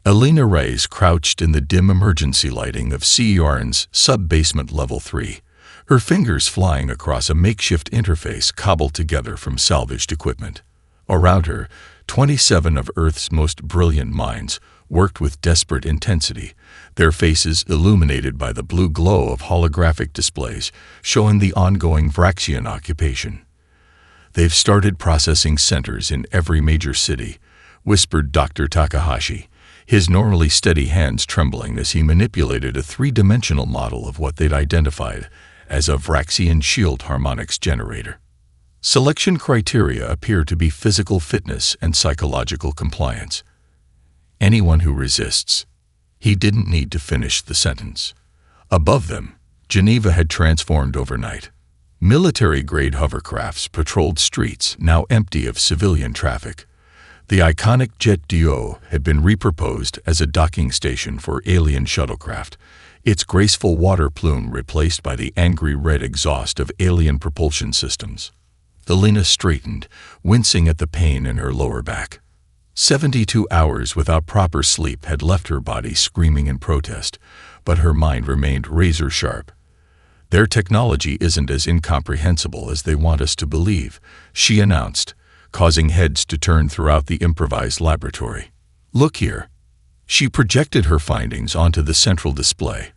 Elena Reyes crouched in the dim emergency lighting of CERN's sub-basement level 3, her fingers flying across a makeshift interface cobbled together from salvaged equipment. Around her, 27 of Earth's most brilliant minds worked with desperate intensity, their faces illuminated by the blue glow of holographic displays showing the ongoing Vraxian occupation. "They've started processing centers in every major city," whispered Dr. Takahashi, his normally steady hands trembling as he manipulated a three-dimensional model of what they'd identified as a Vraxian shield harmonics generator. Selection criteria appear to be physical fitness and psychological compliance. Anyone who resists. He didn't need to finish the sentence. Above them, Geneva had transformed overnight. Military-grade hovercrafts patrolled streets now empty of civilian traffic. The iconic Jet d'Eau had been repurposed as a docking station for alien shuttlecraft, its graceful water plume replaced by the angry red exhaust of alien propulsion systems. Elena straightened, wincing at the pain in her lower back. 72 hours without proper sleep had left her body screaming in protest, but her mind remained razor-sharp. "Their technology isn't as incomprehensible as they want us to believe," she announced, causing heads to turn throughout the improvised laboratory. "Look here." She projected her findings onto the central display,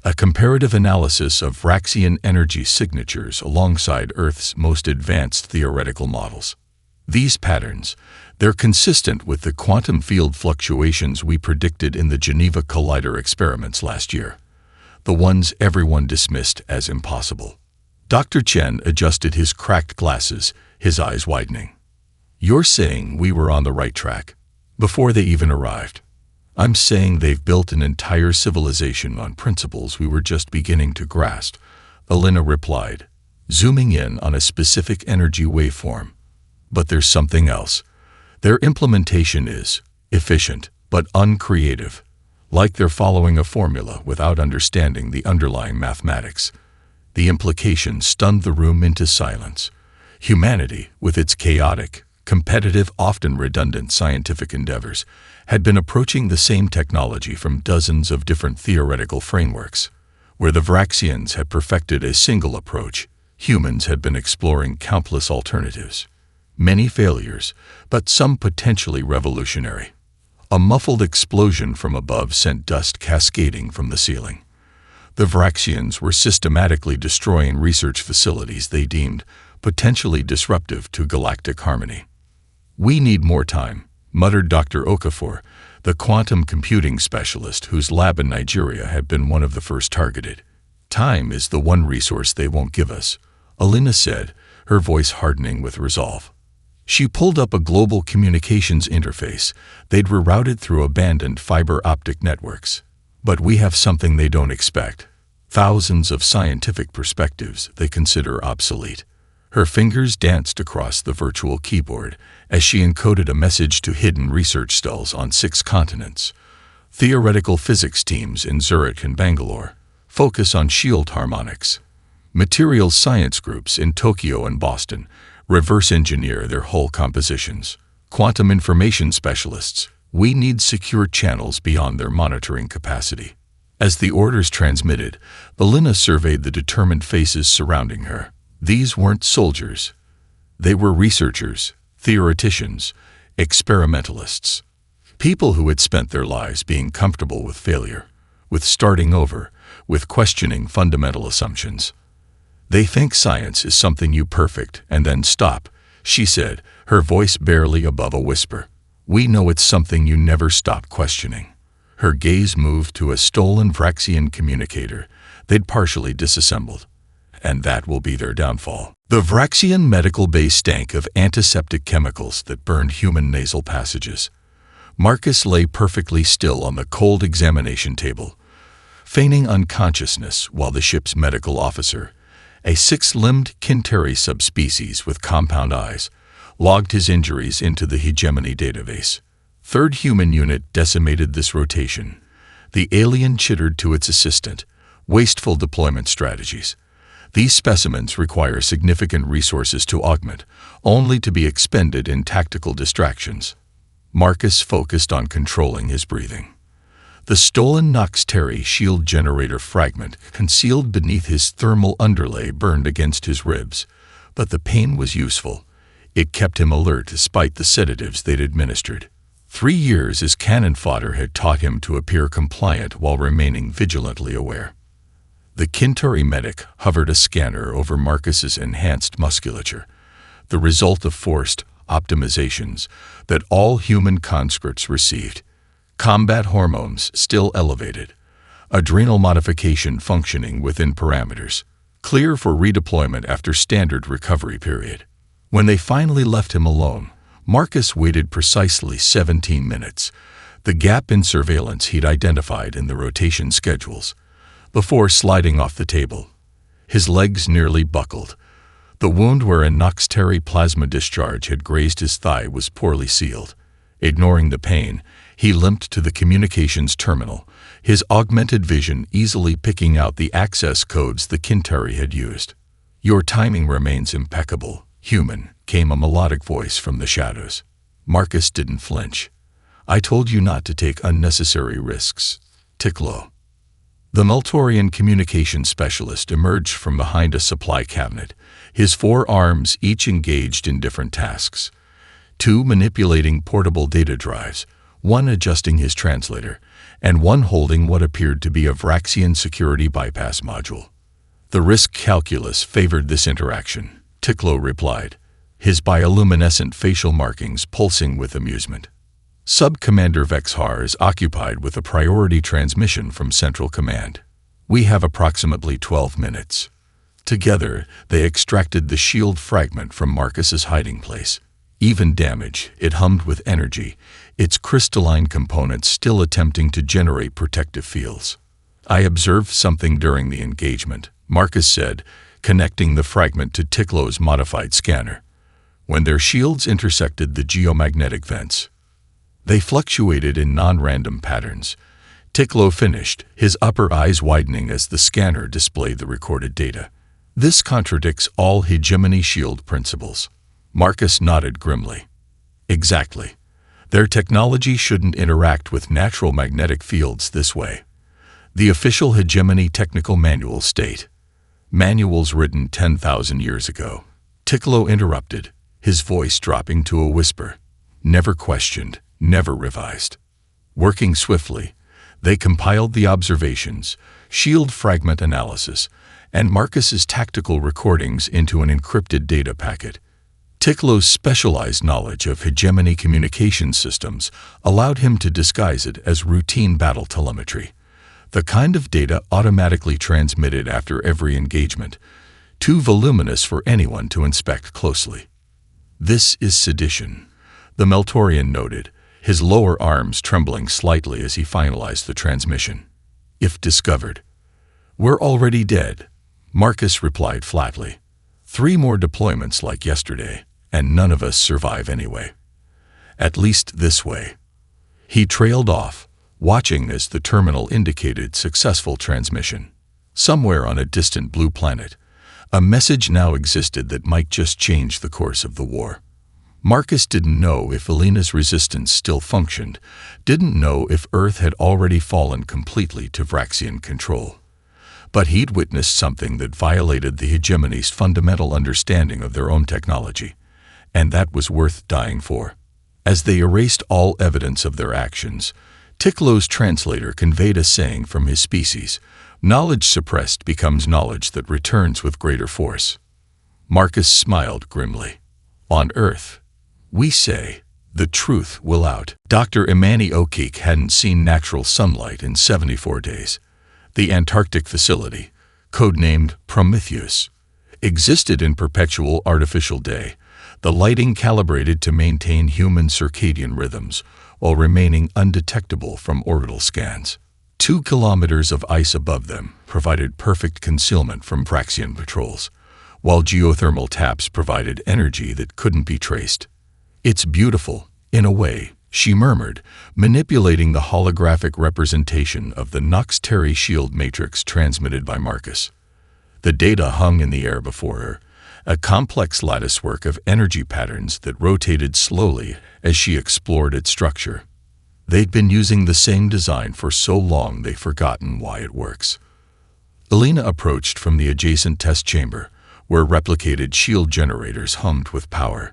a comparative analysis of Vraxian energy signatures alongside Earth's most advanced theoretical models. "These patterns, they're consistent with the quantum field fluctuations we predicted in the Geneva Collider experiments last year, the ones everyone dismissed as impossible." Dr. Chen adjusted his cracked glasses, his eyes widening. "You're saying we were on the right track before they even arrived?" "I'm saying they've built an entire civilization on principles we were just beginning to grasp," Elena replied, zooming in on a specific energy waveform. "But there's something else. Their implementation is efficient but uncreative, like they're following a formula without understanding the underlying mathematics." The implication stunned the room into silence. Humanity, with its chaotic, competitive, often redundant scientific endeavors, had been approaching the same technology from dozens of different theoretical frameworks. Where the Vraxians had perfected a single approach, humans had been exploring countless alternatives. Many failures, but some potentially revolutionary. A muffled explosion from above sent dust cascading from the ceiling. The Vraxians were systematically destroying research facilities they deemed potentially disruptive to galactic harmony. "We need more time," muttered Dr. Okafor, the quantum computing specialist whose lab in Nigeria had been one of the first targeted. "Time is the one resource they won't give us," Elena said, her voice hardening with resolve. She pulled up a global communications interface they'd rerouted through abandoned fiber optic networks. "But we have something they don't expect. Thousands of scientific perspectives they consider obsolete." Her fingers danced across the virtual keyboard as she encoded a message to hidden research stalls on 6 continents. Theoretical physics teams in Zurich and Bangalore focus on shield harmonics. Materials science groups in Tokyo and Boston reverse engineer their hull compositions. Quantum information specialists, we need secure channels beyond their monitoring capacity. As the orders transmitted, Elena surveyed the determined faces surrounding her. These weren't soldiers. They were researchers, theoreticians, experimentalists. People who had spent their lives being comfortable with failure, with starting over, with questioning fundamental assumptions. "They think science is something you perfect and then stop," she said, her voice barely above a whisper. "We know it's something you never stop questioning." Her gaze moved to a stolen Vraxian communicator they'd partially disassembled. "And that will be their downfall." The Vraxian medical base stank of antiseptic chemicals that burned human nasal passages. Marcus lay perfectly still on the cold examination table, feigning unconsciousness while the ship's medical officer, a 6-limbed Kinteri subspecies with compound eyes, logged his injuries into the hegemony database. 3rd Human Unit decimated this rotation. The alien chittered to its assistant, wasteful deployment strategies. These specimens require significant resources to augment, only to be expended in tactical distractions. Marcus focused on controlling his breathing. The stolen Nox-Terry shield generator fragment concealed beneath his thermal underlay burned against his ribs, but the pain was useful. It kept him alert despite the sedatives they'd administered. 3 years as cannon fodder had taught him to appear compliant while remaining vigilantly aware. The Kintari medic hovered a scanner over Marcus's enhanced musculature, the result of forced optimizations that all human conscripts received. Combat hormones still elevated, adrenal modification functioning within parameters, clear for redeployment after standard recovery period. When they finally left him alone, Marcus waited precisely 17 minutes, the gap in surveillance he'd identified in the rotation schedules, before sliding off the table. His legs nearly buckled. The wound where a Nox-Terry plasma discharge had grazed his thigh was poorly sealed. Ignoring the pain, he limped to the communications terminal, his augmented vision easily picking out the access codes the Kintari had used. "Your timing remains impeccable, human," came a melodic voice from the shadows. Marcus didn't flinch. "I told you not to take unnecessary risks." Ticklow. The Meltorian communications specialist emerged from behind a supply cabinet, his 4 arms each engaged in different tasks. 2 manipulating portable data drives, 1 adjusting his translator, and 1 holding what appeared to be a Vraxian security bypass module. The risk calculus favored this interaction, Ticklow replied, his bioluminescent facial markings pulsing with amusement. Sub-Commander Vexhar is occupied with a priority transmission from Central Command. We have approximately 12 minutes. Together, they extracted the shield fragment from Marcus's hiding place. Even damage, it hummed with energy, its crystalline components still attempting to generate protective fields. "I observed something during the engagement," Marcus said, connecting the fragment to Ticklow's modified scanner. When their shields intersected the geomagnetic vents, they fluctuated in non-random patterns. Ticklow finished, his upper eyes widening as the scanner displayed the recorded data. "This contradicts all hegemony shield principles." Marcus nodded grimly. "Exactly. Their technology shouldn't interact with natural magnetic fields this way. The official hegemony technical manuals state." "Manuals written 10,000 years ago." Ticklow interrupted, his voice dropping to a whisper. "Never questioned, never revised." Working swiftly, they compiled the observations, shield fragment analysis, and Marcus's tactical recordings into an encrypted data packet. Ticklow's specialized knowledge of hegemony communication systems allowed him to disguise it as routine battle telemetry, the kind of data automatically transmitted after every engagement, too voluminous for anyone to inspect closely. "This is sedition," the Meltorian noted, his lower arms trembling slightly as he finalized the transmission. "If discovered, we're already dead," Marcus replied flatly. 3 more deployments like yesterday, and none of us survive anyway. At least this way." He trailed off, watching as the terminal indicated successful transmission. Somewhere on a distant blue planet, a message now existed that might just change the course of the war. Marcus didn't know if Alina's resistance still functioned, didn't know if Earth had already fallen completely to Vraxian control. But he'd witnessed something that violated the hegemony's fundamental understanding of their own technology, and that was worth dying for. As they erased all evidence of their actions, Ticklow's translator conveyed a saying from his species: "Knowledge suppressed becomes knowledge that returns with greater force." Marcus smiled grimly. "On Earth, we say, the truth will out." Dr. Imani O'Keefe hadn't seen natural sunlight in 74 days. The Antarctic facility, codenamed Prometheus, existed in perpetual artificial day, the lighting calibrated to maintain human circadian rhythms while remaining undetectable from orbital scans. 2 kilometers of ice above them provided perfect concealment from Vraxian patrols, while geothermal taps provided energy that couldn't be traced. "It's beautiful, in a way," she murmured, manipulating the holographic representation of the Nox-Terry shield matrix transmitted by Marcus. The data hung in the air before her, a complex latticework of energy patterns that rotated slowly as she explored its structure. They'd been using the same design for so long they'd forgotten why it works. Elena approached from the adjacent test chamber, where replicated shield generators hummed with power.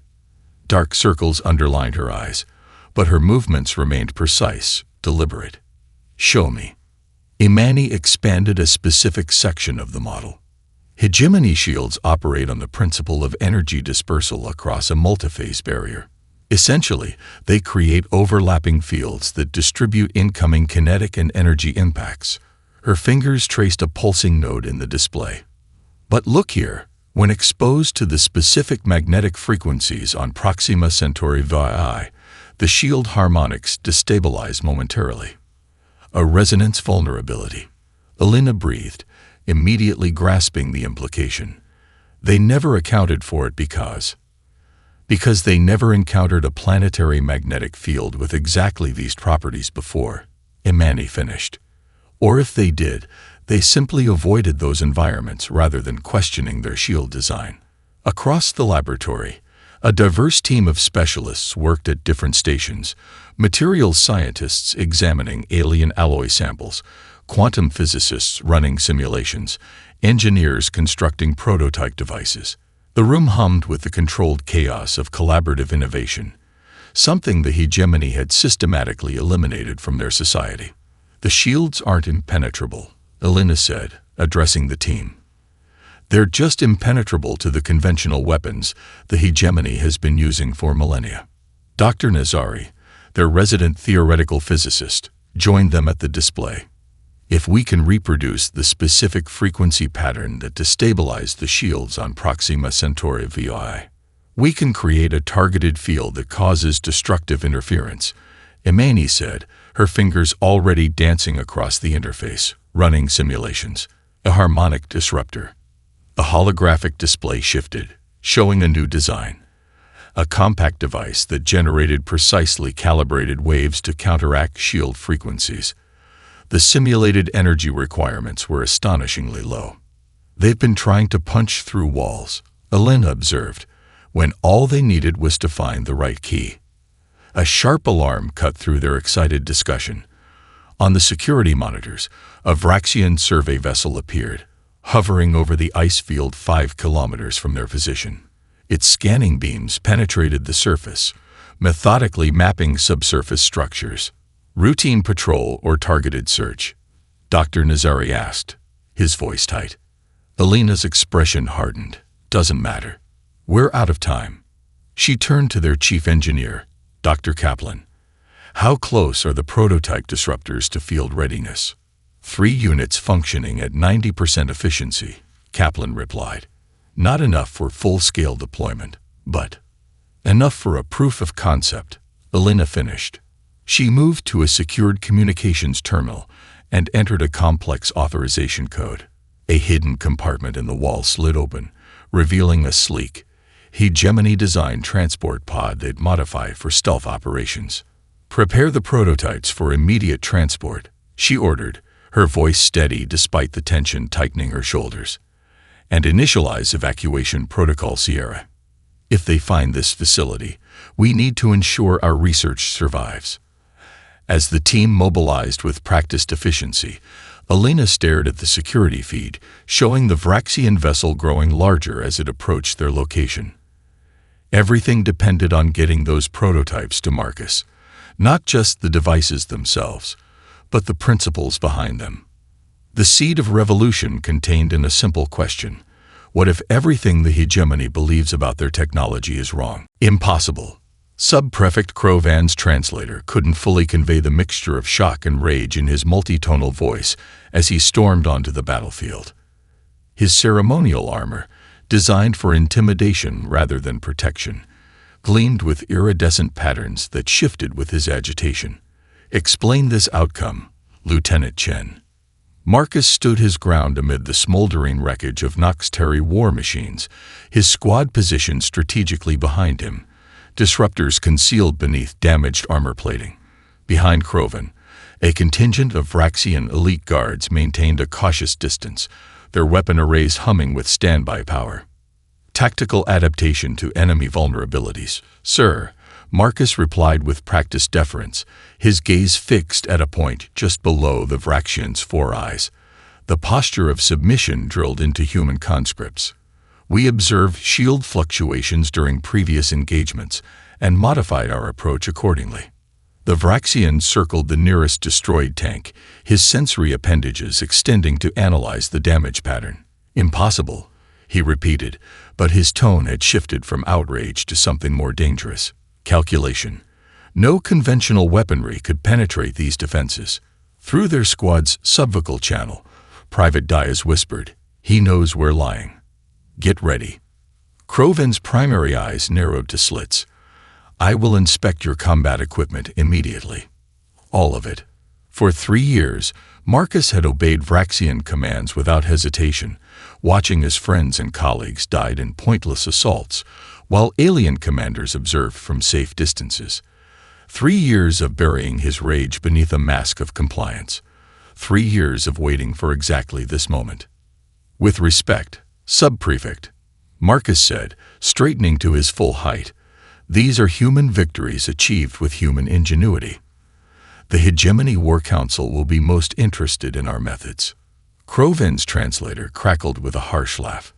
Dark circles underlined her eyes, but her movements remained precise, deliberate. "Show me." Imani expanded a specific section of the model. Hegemony shields operate on the principle of energy dispersal across a multiphase barrier. Essentially, they create overlapping fields that distribute incoming kinetic and energy impacts. Her fingers traced a pulsing node in the display. "But look here, when exposed to the specific magnetic frequencies on Proxima Centauri VI, the shield harmonics destabilize momentarily." A resonance vulnerability. Elena breathed, immediately grasping the implication. They never accounted for it because they never encountered a planetary magnetic field with exactly these properties before, Imani finished. Or if they did, they simply avoided those environments rather than questioning their shield design. Across the laboratory, a diverse team of specialists worked at different stations: materials scientists examining alien alloy samples, quantum physicists running simulations, engineers constructing prototype devices. The room hummed with the controlled chaos of collaborative innovation, something the hegemony had systematically eliminated from their society. "The shields aren't impenetrable," Elena said, addressing the team. "They're just impenetrable to the conventional weapons the hegemony has been using for millennia." Dr. Nazari, their resident theoretical physicist, joined them at the display. "If we can reproduce the specific frequency pattern that destabilized the shields on Proxima Centauri VI, we can create a targeted field that causes destructive interference," Imani said, her fingers already dancing across the interface, running simulations. "A harmonic disruptor." A holographic display shifted, showing a new design. A compact device that generated precisely calibrated waves to counteract shield frequencies. The simulated energy requirements were astonishingly low. "They've been trying to punch through walls," Elena observed, when all they needed was to find the right key. A sharp alarm cut through their excited discussion. On the security monitors, a Vraxian survey vessel appeared, hovering over the ice field 5 kilometers from their position. Its scanning beams penetrated the surface, methodically mapping subsurface structures. "Routine patrol or targeted search?" Dr. Nazari asked, his voice tight. Elena's expression hardened. "Doesn't matter. We're out of time." She turned to their chief engineer, Dr. Kaplan. "How close are the prototype disruptors to field readiness?" 3 units functioning at 90% efficiency, Kaplan replied. "Not enough for full-scale deployment, but enough for a proof of concept," Elena finished. She moved to a secured communications terminal and entered a complex authorization code. A hidden compartment in the wall slid open, revealing a sleek, hegemony-designed transport pod they'd modify for stealth operations. "Prepare the prototypes for immediate transport," she ordered, her voice steady despite the tension tightening her shoulders. "And initialize evacuation protocol Sierra. If they find this facility, we need to ensure our research survives." As the team mobilized with practiced efficiency, Elena stared at the security feed, showing the Vraxian vessel growing larger as it approached their location. Everything depended on getting those prototypes to Marcus, not just the devices themselves, but the principles behind them. The seed of revolution contained in a simple question: what if everything the hegemony believes about their technology is wrong? Impossible. Subprefect Crovan's translator couldn't fully convey the mixture of shock and rage in his multitonal voice as he stormed onto the battlefield. His ceremonial armor, designed for intimidation rather than protection, gleamed with iridescent patterns that shifted with his agitation. "Explain this outcome, Lieutenant Chen." Marcus stood his ground amid the smoldering wreckage of Noxteri war machines, his squad positioned strategically behind him, disruptors concealed beneath damaged armor plating. Behind Crovan, a contingent of Vraxian elite guards maintained a cautious distance, their weapon arrays humming with standby power. Tactical adaptation to enemy vulnerabilities. Sir, Marcus replied with practiced deference, his gaze fixed at a point just below the Vraxian's 4 eyes, the posture of submission drilled into human conscripts. We observed shield fluctuations during previous engagements and modified our approach accordingly. The Vraxian circled the nearest destroyed tank, his sensory appendages extending to analyze the damage pattern. Impossible, he repeated, but his tone had shifted from outrage to something more dangerous. Calculation. No conventional weaponry could penetrate these defenses. Through their squad's subvocal channel, Private Diaz whispered, "He knows we're lying. Get ready." Kroven's primary eyes narrowed to slits. "I will inspect your combat equipment immediately. All of it." For 3 years, Marcus had obeyed Vraxian commands without hesitation, watching as friends and colleagues died in pointless assaults, while alien commanders observed from safe distances. 3 years of burying his rage beneath a mask of compliance. 3 years of waiting for exactly this moment. "With respect, Sub-Prefect," Marcus said, straightening to his full height, "these are human victories achieved with human ingenuity. The Hegemony War Council will be most interested in our methods." Kroven's translator crackled with a harsh laugh.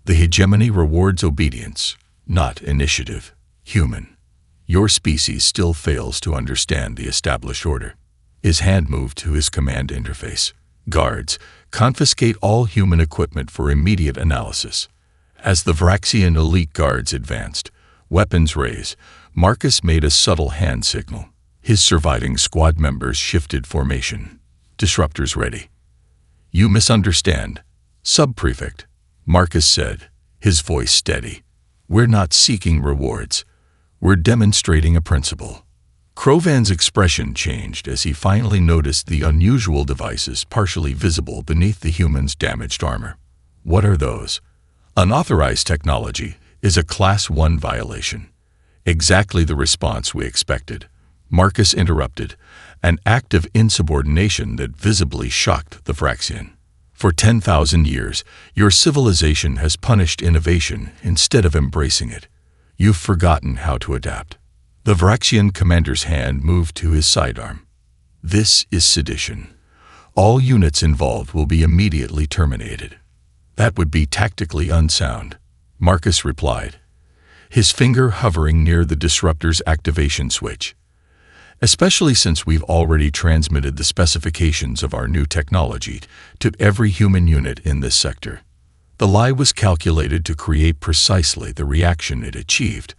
"The Hegemony rewards obedience, not initiative. Human. Your species still fails to understand the established order." His hand moved to his command interface. "Guards, confiscate all human equipment for immediate analysis." As the Vraxian elite guards advanced, weapons raised, Marcus made a subtle hand signal. His surviving squad members shifted formation. Disruptors ready. "You misunderstand, Sub-Prefect," Marcus said, his voice steady. "We're not seeking rewards. We're demonstrating a principle." Kroven's expression changed as he finally noticed the unusual devices partially visible beneath the human's damaged armor. "What are those?" "Unauthorized technology is a Class 1 violation." Exactly the response we expected. Marcus interrupted, an act of insubordination that visibly shocked the Vraxian. "For 10,000 years, your civilization has punished innovation instead of embracing it. You've forgotten how to adapt." The Vraxian commander's hand moved to his sidearm. "This is sedition. All units involved will be immediately terminated." "That would be tactically unsound," Marcus replied, his finger hovering near the disruptor's activation switch. "Especially since we've already transmitted the specifications of our new technology to every human unit in this sector." The lie was calculated to create precisely the reaction it achieved.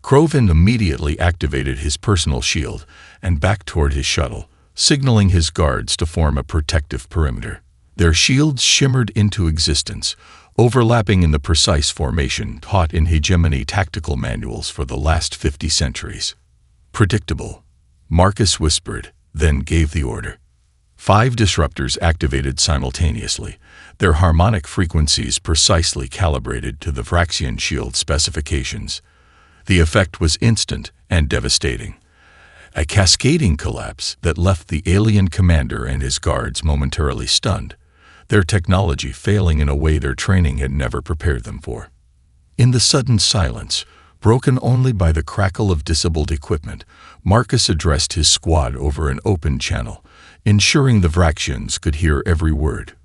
Kroven immediately activated his personal shield and backed toward his shuttle, signaling his guards to form a protective perimeter. Their shields shimmered into existence, overlapping in the precise formation taught in hegemony tactical manuals for the last 50 centuries. "Predictable," Marcus whispered, then gave the order. 5 disruptors activated simultaneously, their harmonic frequencies precisely calibrated to the Vraxian shield specifications. The effect was instant and devastating. A cascading collapse that left the alien commander and his guards momentarily stunned, their technology failing in a way their training had never prepared them for. In the sudden silence, broken only by the crackle of disabled equipment, Marcus addressed his squad over an open channel, ensuring the Vraxians could hear every word.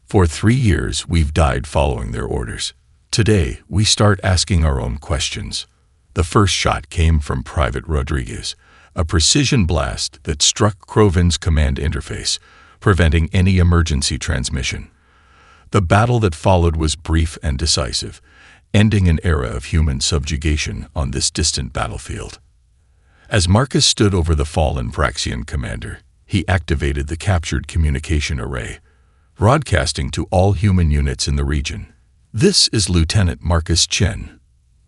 "For 3 years, we've died following their orders. Today, we start asking our own questions." The first shot came from Private Rodriguez, a precision blast that struck Kroven's command interface, preventing any emergency transmission. The battle that followed was brief and decisive, ending an era of human subjugation on this distant battlefield. As Marcus stood over the fallen Vraxian commander, he activated the captured communication array, broadcasting to all human units in the region. "This is Lieutenant Marcus Chen.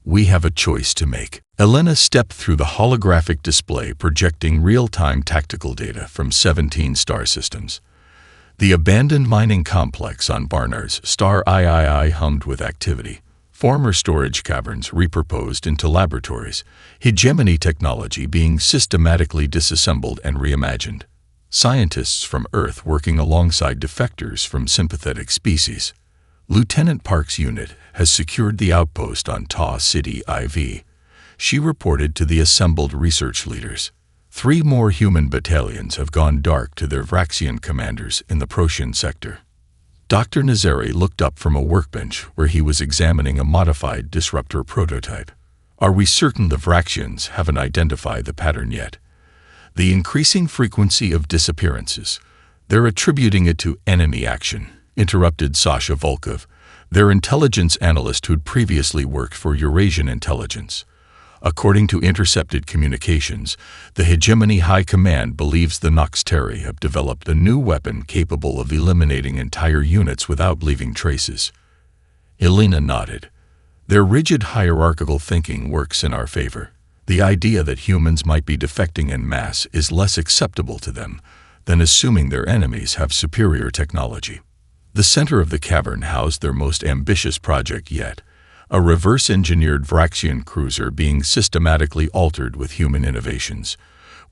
We have a choice to make." Elena stepped through the holographic display projecting real-time tactical data from 17 star systems. The abandoned mining complex on Barnard's star III hummed with activity. Former storage caverns repurposed into laboratories, hegemony technology being systematically disassembled and reimagined. Scientists from Earth working alongside defectors from sympathetic species. Lieutenant Park's unit has secured the outpost on Ta City IV, she reported to the assembled research leaders. 3 more human battalions have gone dark to their Vraxian commanders in the Protean sector. Dr. Nazari looked up from a workbench where he was examining a modified disruptor prototype. Are we certain the Vraxians haven't identified the pattern yet? The increasing frequency of disappearances. They're attributing it to enemy action, interrupted Sasha Volkov, their intelligence analyst who'd previously worked for Eurasian intelligence. According to intercepted communications, the Hegemony High Command believes the Noxteri have developed a new weapon capable of eliminating entire units without leaving traces. Elena nodded. Their rigid hierarchical thinking works in our favor. The idea that humans might be defecting en masse is less acceptable to them than assuming their enemies have superior technology. The center of the cavern housed their most ambitious project yet, a reverse-engineered Vraxian cruiser being systematically altered with human innovations.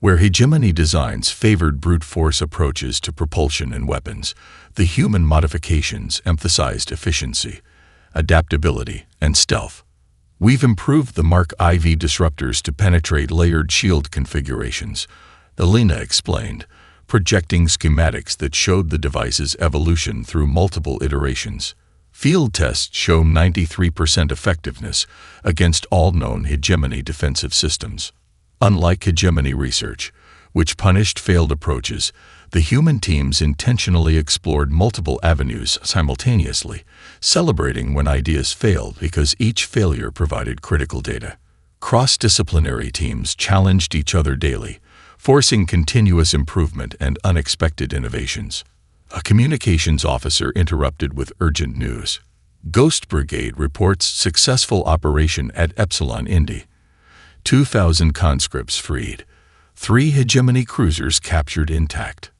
Where hegemony designs favored brute force approaches to propulsion and weapons, the human modifications emphasized efficiency, adaptability, and stealth. We've improved the Mark IV disruptors to penetrate layered shield configurations, Elena explained, projecting schematics that showed the device's evolution through multiple iterations. Field tests show 93% effectiveness against all known hegemony defensive systems. Unlike hegemony research, which punished failed approaches, the human teams intentionally explored multiple avenues simultaneously, celebrating when ideas failed because each failure provided critical data. Cross-disciplinary teams challenged each other daily, forcing continuous improvement and unexpected innovations. A communications officer interrupted with urgent news. Ghost Brigade reports successful operation at Epsilon Indy. 2,000 conscripts freed. 3 hegemony cruisers captured intact.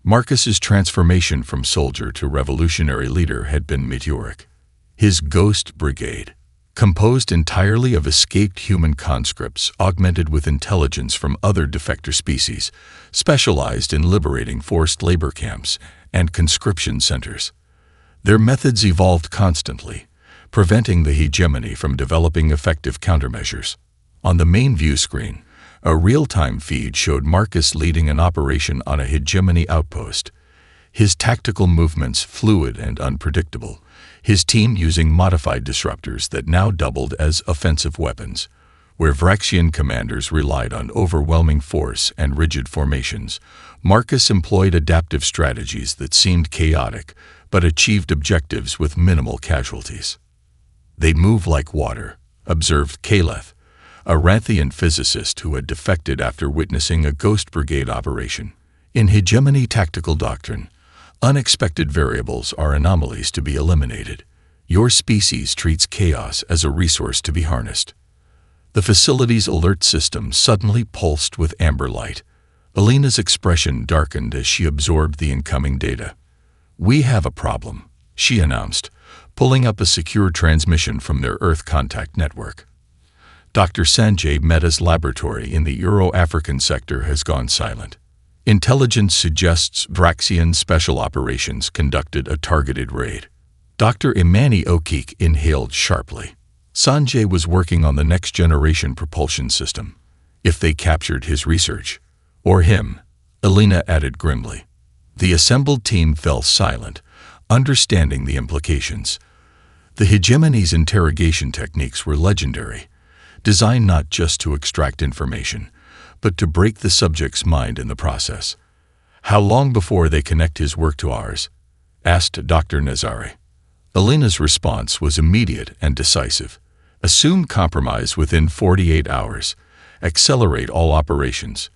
Marcus's transformation from soldier to revolutionary leader had been meteoric. His Ghost Brigade, composed entirely of escaped human conscripts augmented with intelligence from other defector species, specialized in liberating forced labor camps and conscription centers. Their methods evolved constantly, preventing the hegemony from developing effective countermeasures. On the main view screen, a real-time feed showed Marcus leading an operation on a hegemony outpost, his tactical movements fluid and unpredictable, his team using modified disruptors that now doubled as offensive weapons. Where Vraxian commanders relied on overwhelming force and rigid formations, Marcus employed adaptive strategies that seemed chaotic but achieved objectives with minimal casualties. They move like water, observed Caleth, a Ranthian physicist who had defected after witnessing a Ghost Brigade operation. In hegemony tactical doctrine, unexpected variables are anomalies to be eliminated. Your species treats chaos as a resource to be harnessed. The facility's alert system suddenly pulsed with amber light. Elena's expression darkened as she absorbed the incoming data. We have a problem, she announced, pulling up a secure transmission from their Earth contact network. Dr. Sanjay Mehta's laboratory in the Euro-African sector has gone silent. Intelligence suggests Vraxian Special Operations conducted a targeted raid. Dr. Imani Okik inhaled sharply. Sanjay was working on the next-generation propulsion system. If they captured his research, or him, Elena added grimly. The assembled team fell silent, understanding the implications. The hegemony's interrogation techniques were legendary, designed not just to extract information, but to break the subject's mind in the process. How long before they connect his work to ours? Asked Dr. Nazari. Elena's response was immediate and decisive. Assume compromise within 48 hours. Accelerate all operations.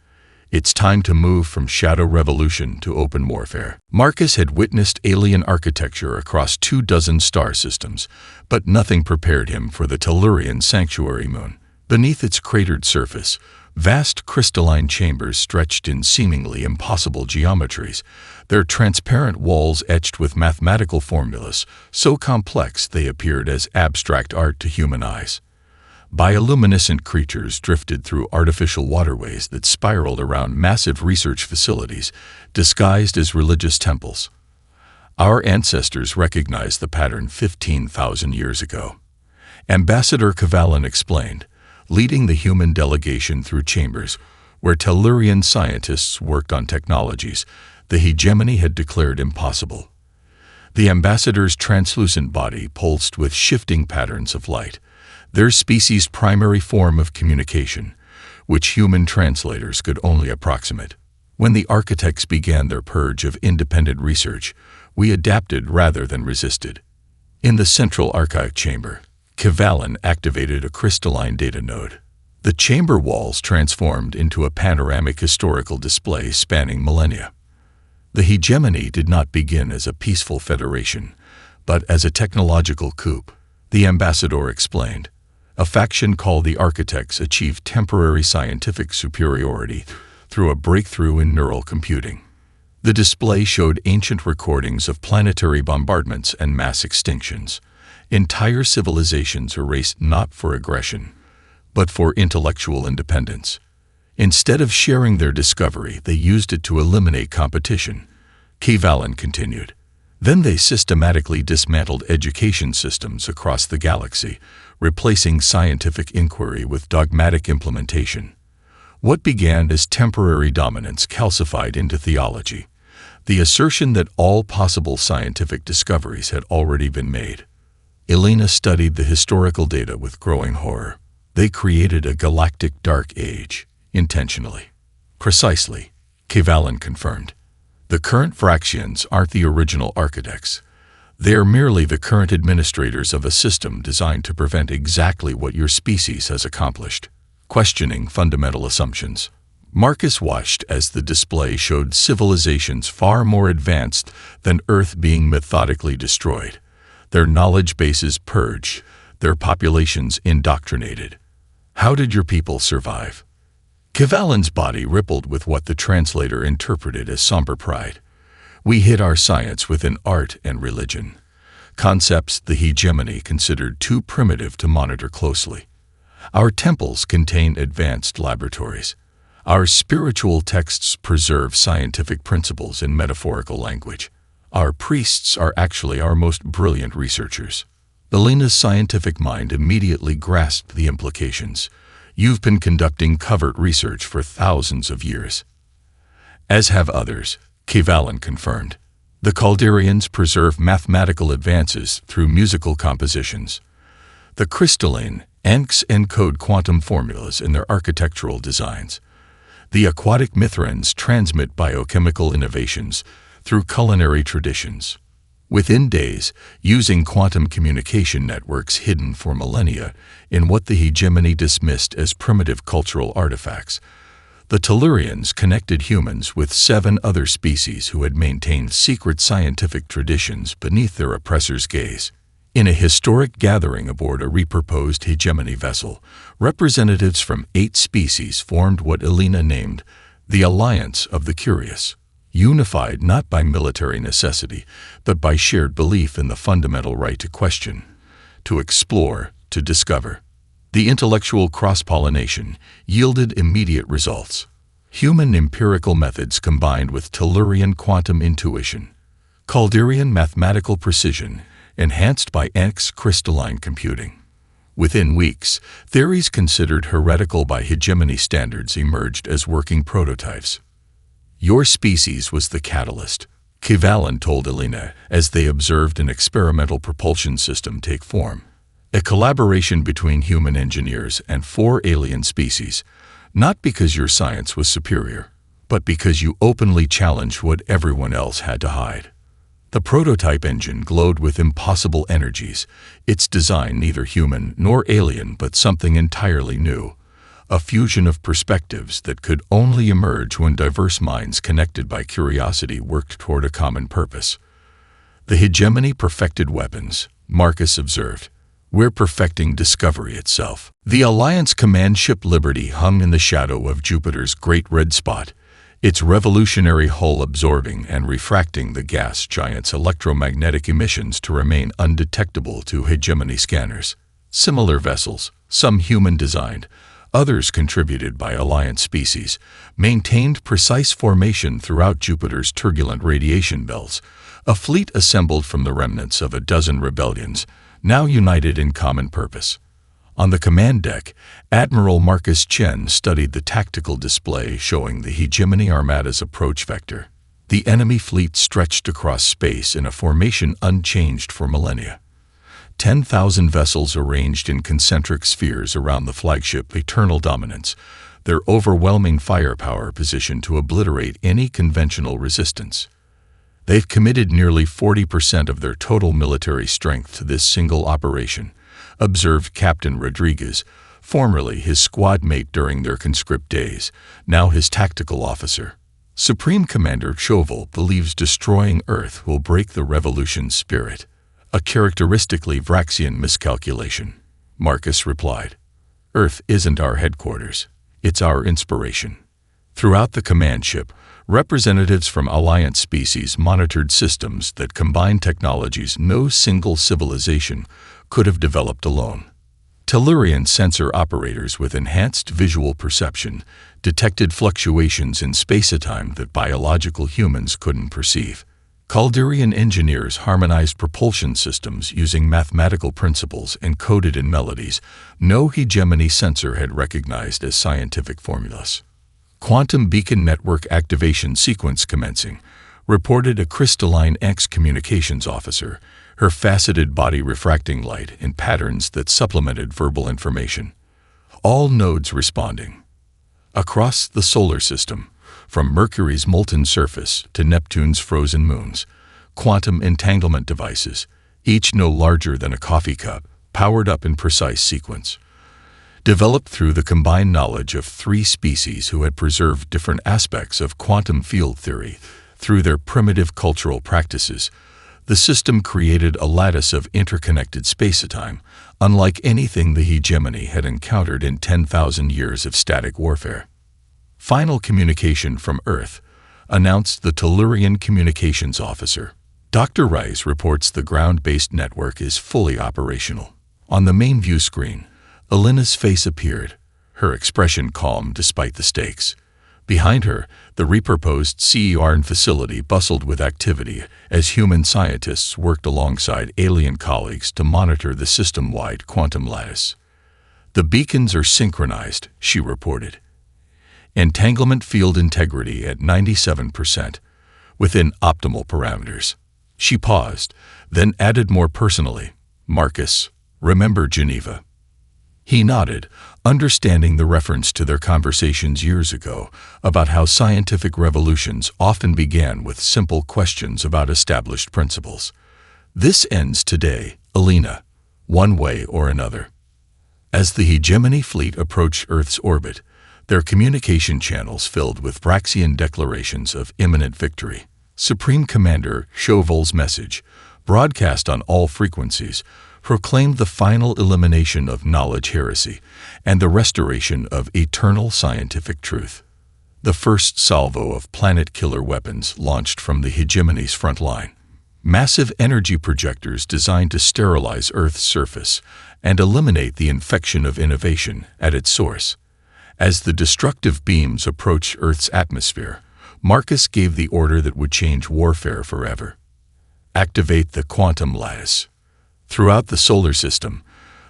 It's time to move from shadow revolution to open warfare. Marcus had witnessed alien architecture across 24 star systems, but nothing prepared him for the Tellurian sanctuary moon. Beneath its cratered surface, vast crystalline chambers stretched in seemingly impossible geometries, their transparent walls etched with mathematical formulas so complex they appeared as abstract art to human eyes. Bioluminescent creatures drifted through artificial waterways that spiraled around massive research facilities disguised as religious temples. Our ancestors recognized the pattern 15,000 years ago. Ambassador Kavalan explained, leading the human delegation through chambers where Tellurian scientists worked on technologies the hegemony had declared impossible. The ambassador's translucent body pulsed with shifting patterns of light, their species' primary form of communication, which human translators could only approximate. When the architects began their purge of independent research, we adapted rather than resisted. In the central archive chamber, Kavalan activated a crystalline data node. The chamber walls transformed into a panoramic historical display spanning millennia. The hegemony did not begin as a peaceful federation, but as a technological coup, the ambassador explained. A faction called the Architects achieved temporary scientific superiority through a breakthrough in neural computing. The display showed ancient recordings of planetary bombardments and mass extinctions. Entire civilizations erased not for aggression, but for intellectual independence. Instead of sharing their discovery, they used it to eliminate competition, Kavalan continued. Then they systematically dismantled education systems across the galaxy, replacing scientific inquiry with dogmatic implementation. What began as temporary dominance calcified into theology, the assertion that all possible scientific discoveries had already been made. Elena studied the historical data with growing horror. They created a galactic dark age, intentionally. Precisely, Kavalan confirmed. The current fractions aren't the original architects. They are merely the current administrators of a system designed to prevent exactly what your species has accomplished, questioning fundamental assumptions. Marcus watched as the display showed civilizations far more advanced than Earth being methodically destroyed, their knowledge bases purged, their populations indoctrinated. How did your people survive? Kavalan's body rippled with what the translator interpreted as somber pride. We hid our science within art and religion, concepts the hegemony considered too primitive to monitor closely. Our temples contain advanced laboratories. Our spiritual texts preserve scientific principles in metaphorical language. Our priests are actually our most brilliant researchers. Elena's scientific mind immediately grasped the implications. You've been conducting covert research for thousands of years. As have others, Kavalan confirmed. The Calderians preserve mathematical advances through musical compositions. The crystalline Ankhs encode quantum formulas in their architectural designs. The aquatic Mithrans transmit biochemical innovations through culinary traditions. Within days, using quantum communication networks hidden for millennia in what the hegemony dismissed as primitive cultural artifacts, the Tellurians connected humans with 7 other species who had maintained secret scientific traditions beneath their oppressors' gaze. In a historic gathering aboard a repurposed hegemony vessel, representatives from 8 species formed what Elena named the Alliance of the Curious, unified not by military necessity, but by shared belief in the fundamental right to question, to explore, to discover. The intellectual cross-pollination yielded immediate results. Human empirical methods combined with Tellurian quantum intuition, Calderian mathematical precision, enhanced by Ankhs crystalline computing. Within weeks, theories considered heretical by hegemony standards emerged as working prototypes. Your species was the catalyst, Kavalan told Elena as they observed an experimental propulsion system take form. A collaboration between human engineers and 4 alien species, not because your science was superior, but because you openly challenged what everyone else had to hide. The prototype engine glowed with impossible energies, its design neither human nor alien but something entirely new, a fusion of perspectives that could only emerge when diverse minds connected by curiosity worked toward a common purpose. The hegemony perfected weapons, Marcus observed. We're perfecting discovery itself. The Alliance command ship Liberty hung in the shadow of Jupiter's Great Red Spot, its revolutionary hull absorbing and refracting the gas giant's electromagnetic emissions to remain undetectable to hegemony scanners. Similar vessels, some human-designed, Others, contributed by Alliance species, maintained precise formation throughout Jupiter's turbulent radiation belts, a fleet assembled from the remnants of a dozen rebellions, now united in common purpose. On the command deck, Admiral Marcus Chen studied the tactical display showing the hegemony armada's approach vector. The enemy fleet stretched across space in a formation unchanged for millennia. 10,000 vessels arranged in concentric spheres around the flagship Eternal Dominance, their overwhelming firepower positioned to obliterate any conventional resistance. They've committed nearly 40% of their total military strength to this single operation, observed Captain Rodriguez, formerly his squad mate during their conscript days, now his tactical officer. Supreme Commander Chauvel believes destroying Earth will break the revolution's spirit. A characteristically Vraxian miscalculation, Marcus replied. Earth isn't our headquarters, it's our inspiration. Throughout the command ship, representatives from Alliance species monitored systems that combine technologies no single civilization could have developed alone. Tellurian sensor operators with enhanced visual perception detected fluctuations in spacetime that biological humans couldn't perceive. Calderian engineers harmonized propulsion systems using mathematical principles encoded in melodies no hegemony sensor had recognized as scientific formulas. Quantum beacon network activation sequence commencing, reported a crystalline X communications officer, her faceted body refracting light in patterns that supplemented verbal information. All nodes responding. Across the solar system, from Mercury's molten surface to Neptune's frozen moons, quantum entanglement devices, each no larger than a coffee cup, powered up in precise sequence. Developed through the combined knowledge of three species who had preserved different aspects of quantum field theory through their primitive cultural practices, the system created a lattice of interconnected spacetime, unlike anything the hegemony had encountered in 10,000 years of static warfare. Final communication from Earth, announced the Tellurian communications officer. Dr. Rice reports the ground-based network is fully operational. On the main view screen, Elena's face appeared, her expression calm despite the stakes. Behind her, the repurposed CERN facility bustled with activity as human scientists worked alongside alien colleagues to monitor the system-wide quantum lattice. The beacons are synchronized, she reported. Entanglement field integrity at 97%, within optimal parameters. She paused, then added more personally, Marcus, remember Geneva? He nodded, understanding the reference to their conversations years ago about how scientific revolutions often began with simple questions about established principles. This ends today, Elena, one way or another. As the hegemony fleet approached Earth's orbit, their communication channels filled with Vraxian declarations of imminent victory. Supreme Commander Chauvel's message, broadcast on all frequencies, proclaimed the final elimination of knowledge heresy and the restoration of eternal scientific truth. The first salvo of planet-killer weapons launched from the hegemony's front line. Massive energy projectors designed to sterilize Earth's surface and eliminate the infection of innovation at its source. As the destructive beams approached Earth's atmosphere, Marcus gave the order that would change warfare forever. Activate the quantum lattice. Throughout the solar system,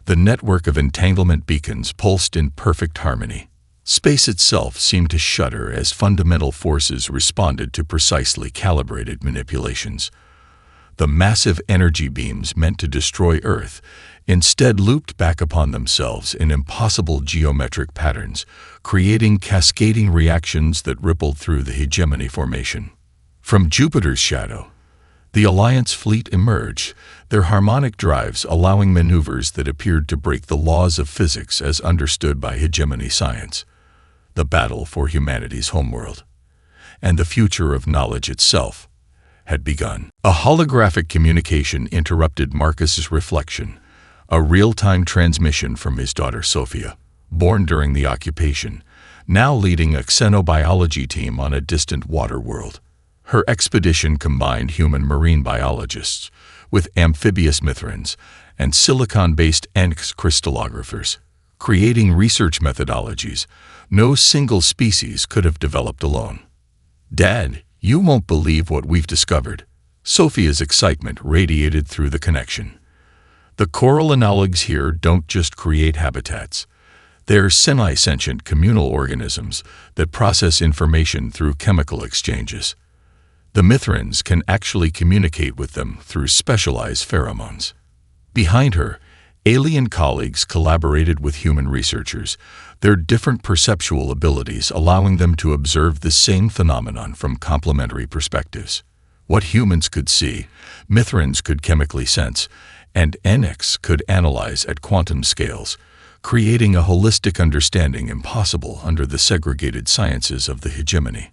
the network of entanglement beacons pulsed in perfect harmony. Space itself seemed to shudder as fundamental forces responded to precisely calibrated manipulations. The massive energy beams meant to destroy Earth instead looped back upon themselves in impossible geometric patterns, creating cascading reactions that rippled through the hegemony formation. From Jupiter's shadow, the Alliance fleet emerged, their harmonic drives allowing maneuvers that appeared to break the laws of physics as understood by hegemony science. The battle for humanity's homeworld, and the future of knowledge itself, had begun. A holographic communication interrupted Marcus's reflection, a real-time transmission from his daughter Sophia, born during the occupation, now leading a xenobiology team on a distant water world. Her expedition combined human marine biologists with amphibious mithrans and silicon-based Anx crystallographers, creating research methodologies no single species could have developed alone. "Dad, you won't believe what we've discovered." Sophia's excitement radiated through the connection. "The coral analogues here don't just create habitats. They're semi-sentient communal organisms that process information through chemical exchanges. The Mithrans can actually communicate with them through specialized pheromones." Behind her, alien colleagues collaborated with human researchers, their different perceptual abilities allowing them to observe the same phenomenon from complementary perspectives. What humans could see, Mithrans could chemically sense, and NX could analyze at quantum scales, creating a holistic understanding impossible under the segregated sciences of the hegemony.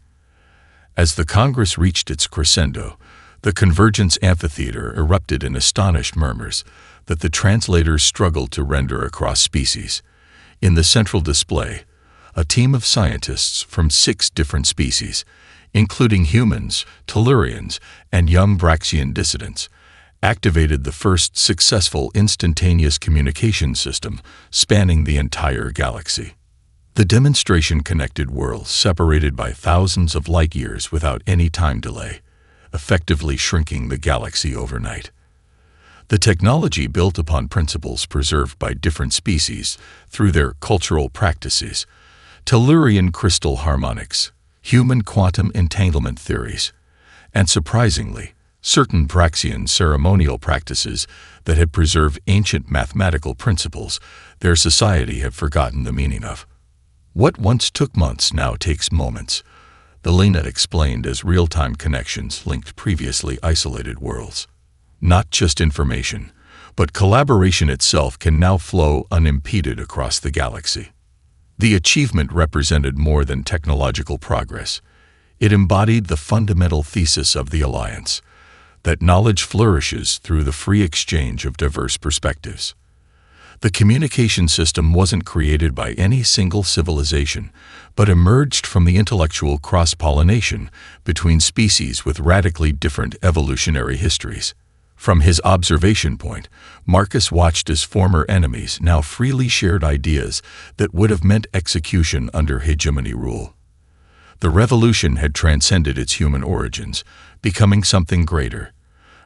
As the Congress reached its crescendo, the Convergence Amphitheater erupted in astonished murmurs that the translators struggled to render across species. In the central display, a team of scientists from 6 different species, including humans, Tellurians, and young Braxian dissidents, activated the first successful instantaneous communication system spanning the entire galaxy. The demonstration connected worlds separated by thousands of light years without any time delay, effectively shrinking the galaxy overnight. The technology built upon principles preserved by different species through their cultural practices, Tellurian crystal harmonics, human quantum entanglement theories, and surprisingly, certain Braxian ceremonial practices that had preserved ancient mathematical principles their society had forgotten the meaning of. "What once took months now takes moments," Elena explained as real-time connections linked previously isolated worlds. Not just information, but collaboration itself can now flow unimpeded across the galaxy. The achievement represented more than technological progress. It embodied the fundamental thesis of the Alliance, that knowledge flourishes through the free exchange of diverse perspectives. The communication system wasn't created by any single civilization, but emerged from the intellectual cross-pollination between species with radically different evolutionary histories. From his observation point, Marcus watched as former enemies now freely shared ideas that would have meant execution under hegemony rule. The revolution had transcended its human origins, becoming something greater,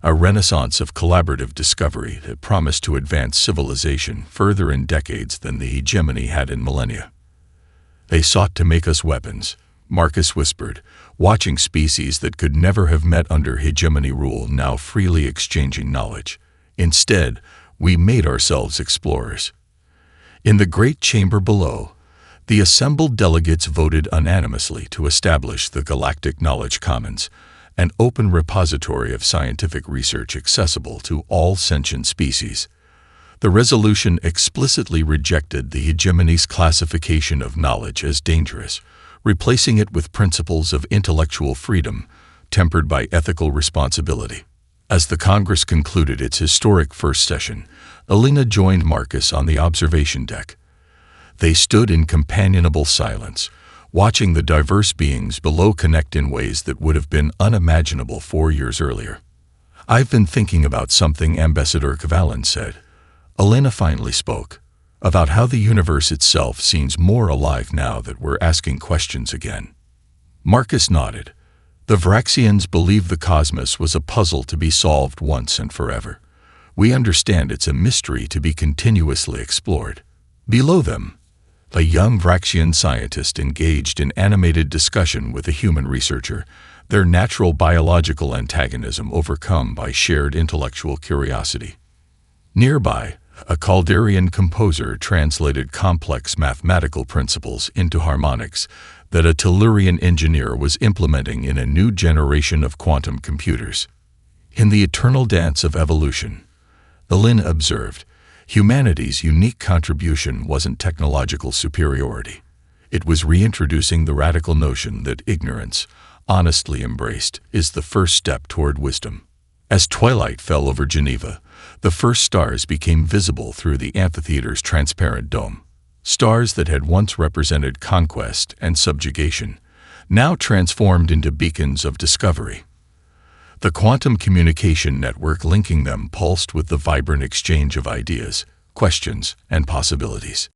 a renaissance of collaborative discovery that promised to advance civilization further in decades than the hegemony had in millennia. "They sought to make us weapons," Marcus whispered, watching species that could never have met under hegemony rule now freely exchanging knowledge. "Instead, we made ourselves explorers." In the great chamber below, the assembled delegates voted unanimously to establish the Galactic Knowledge Commons, an open repository of scientific research accessible to all sentient species. The resolution explicitly rejected the hegemony's classification of knowledge as dangerous, replacing it with principles of intellectual freedom, tempered by ethical responsibility. As the Congress concluded its historic first session, Elena joined Marcus on the observation deck. They stood in companionable silence, watching the diverse beings below connect in ways that would have been unimaginable 4 years earlier. "I've been thinking about something," Ambassador Cavallan said. Elena finally spoke, about how the universe itself seems more alive now that we're asking questions again. Marcus nodded. "The Vraxians believe the cosmos was a puzzle to be solved once and forever. We understand it's a mystery to be continuously explored." Below them, a young Vraxian scientist engaged in animated discussion with a human researcher, their natural biological antagonism overcome by shared intellectual curiosity. Nearby, a Calderian composer translated complex mathematical principles into harmonics that a Tellurian engineer was implementing in a new generation of quantum computers. In the eternal dance of evolution, Elena observed, humanity's unique contribution wasn't technological superiority. It was reintroducing the radical notion that ignorance, honestly embraced, is the first step toward wisdom. As twilight fell over Geneva, the first stars became visible through the amphitheater's transparent dome. Stars that had once represented conquest and subjugation, now transformed into beacons of discovery. The quantum communication network linking them pulsed with the vibrant exchange of ideas, questions, and possibilities.